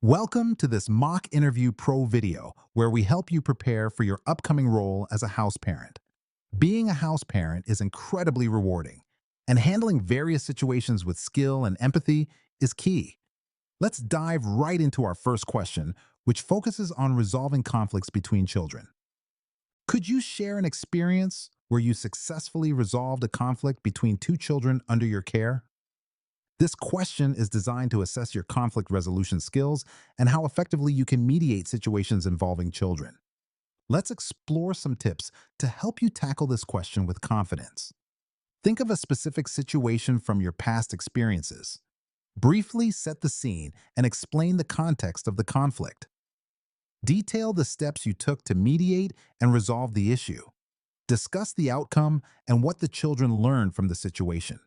Welcome to this Mock Interview Pro video, where we help you prepare for your upcoming role as a house parent. Being a house parent is incredibly rewarding, and handling various situations with skill and empathy is key. Let's dive right into our first question, which focuses on resolving conflicts between children. Could you share an experience where you successfully resolved a conflict between two children under your care? This question is designed to assess your conflict resolution skills and how effectively you can mediate situations involving children. Let's explore some tips to help you tackle this question with confidence. Think of a specific situation from your past experiences. Briefly set the scene and explain the context of the conflict. Detail the steps you took to mediate and resolve the issue. Discuss the outcome and what the children learned from the situation.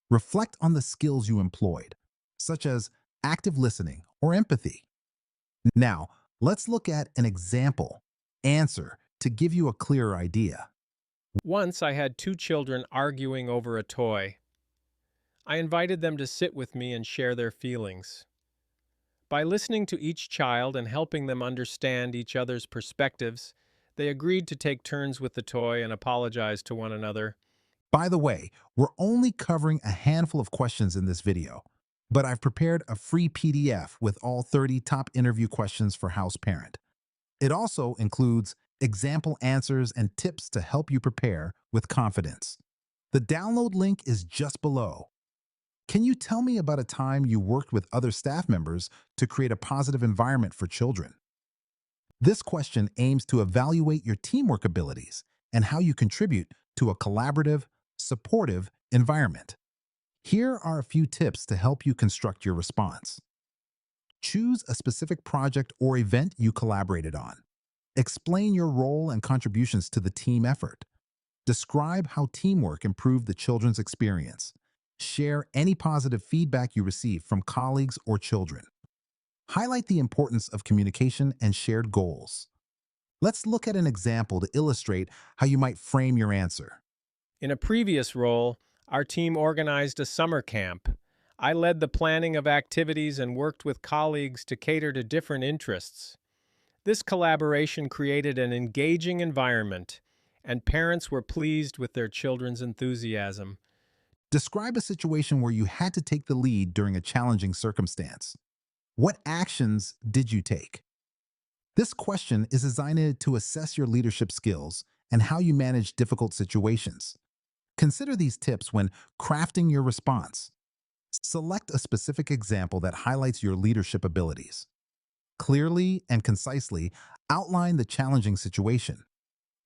Reflect on the skills you employed, such as active listening or empathy. Now, let's look at an example answer to give you a clearer idea. Once I had two children arguing over a toy. I invited them to sit with me and share their feelings. By listening to each child and helping them understand each other's perspectives, they agreed to take turns with the toy and apologize to one another. By the way, we're only covering a handful of questions in this video, but I've prepared a free PDF with all 30 top interview questions for house parent. It also includes example answers and tips to help you prepare with confidence. The download link is just below. Can you tell me about a time you worked with other staff members to create a positive environment for children? This question aims to evaluate your teamwork abilities and how you contribute to a collaborative, supportive environment. Here are a few tips to help you construct your response. Choose a specific project or event you collaborated on. Explain your role and contributions to the team effort. Describe how teamwork improved the children's experience. Share any positive feedback you receive from colleagues or children. Highlight the importance of communication and shared goals. Let's look at an example to illustrate how you might frame your answer. In a previous role, our team organized a summer camp. I led the planning of activities and worked with colleagues to cater to different interests. This collaboration created an engaging environment, and parents were pleased with their children's enthusiasm. Describe a situation where you had to take the lead during a challenging circumstance. What actions did you take? This question is designed to assess your leadership skills and how you manage difficult situations. Consider these tips when crafting your response. Select a specific example that highlights your leadership abilities. Clearly and concisely outline the challenging situation.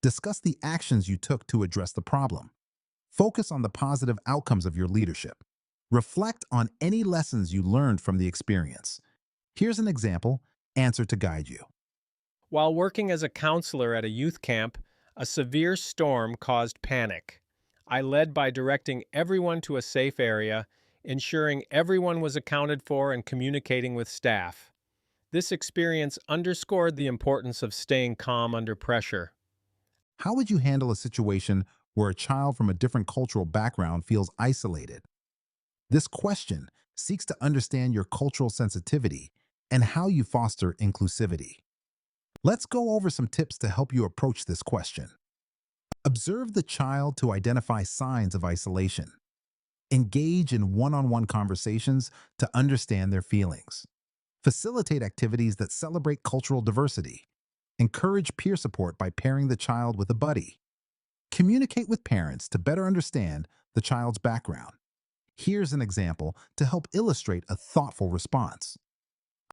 Discuss the actions you took to address the problem. Focus on the positive outcomes of your leadership. Reflect on any lessons you learned from the experience. Here's an example, answer to guide you. While working as a counselor at a youth camp, a severe storm caused panic. I led by directing everyone to a safe area, ensuring everyone was accounted for and communicating with staff. This experience underscored the importance of staying calm under pressure. How would you handle a situation where a child from a different cultural background feels isolated? This question seeks to understand your cultural sensitivity and how you foster inclusivity. Let's go over some tips to help you approach this question. Observe the child to identify signs of isolation. Engage in one-on-one conversations to understand their feelings. Facilitate activities that celebrate cultural diversity. Encourage peer support by pairing the child with a buddy. Communicate with parents to better understand the child's background. Here's an example to help illustrate a thoughtful response.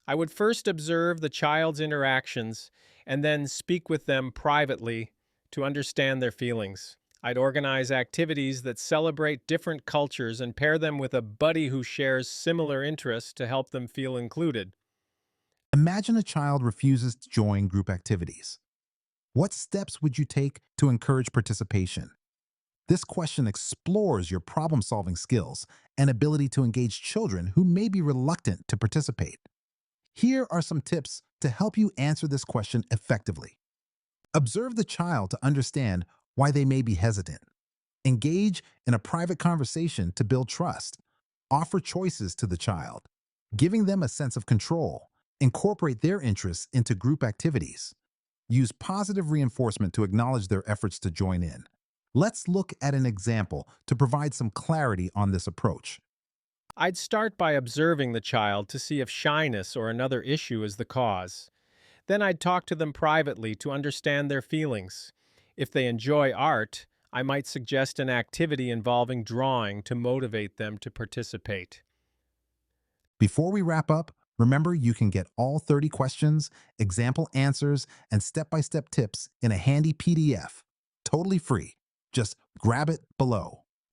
I would first observe the child's interactions and then speak with them privately to understand their feelings. I'd organize activities that celebrate different cultures and pair them with a buddy who shares similar interests to help them feel included. Imagine a child refuses to join group activities. What steps would you take to encourage participation? This question explores your problem-solving skills and ability to engage children who may be reluctant to participate. Here are some tips to help you answer this question effectively. Observe the child to understand why they may be hesitant. Engage in a private conversation to build trust. Offer choices to the child, giving them a sense of control. Incorporate their interests into group activities. Use positive reinforcement to acknowledge their efforts to join in. Let's look at an example to provide some clarity on this approach. I'd start by observing the child to see if shyness or another issue is the cause. Then I'd talk to them privately to understand their feelings. If they enjoy art, I might suggest an activity involving drawing to motivate them to participate. Before we wrap up, remember you can get all 30 questions, example answers, and step-by-step tips in a handy PDF, totally free. Just grab it below.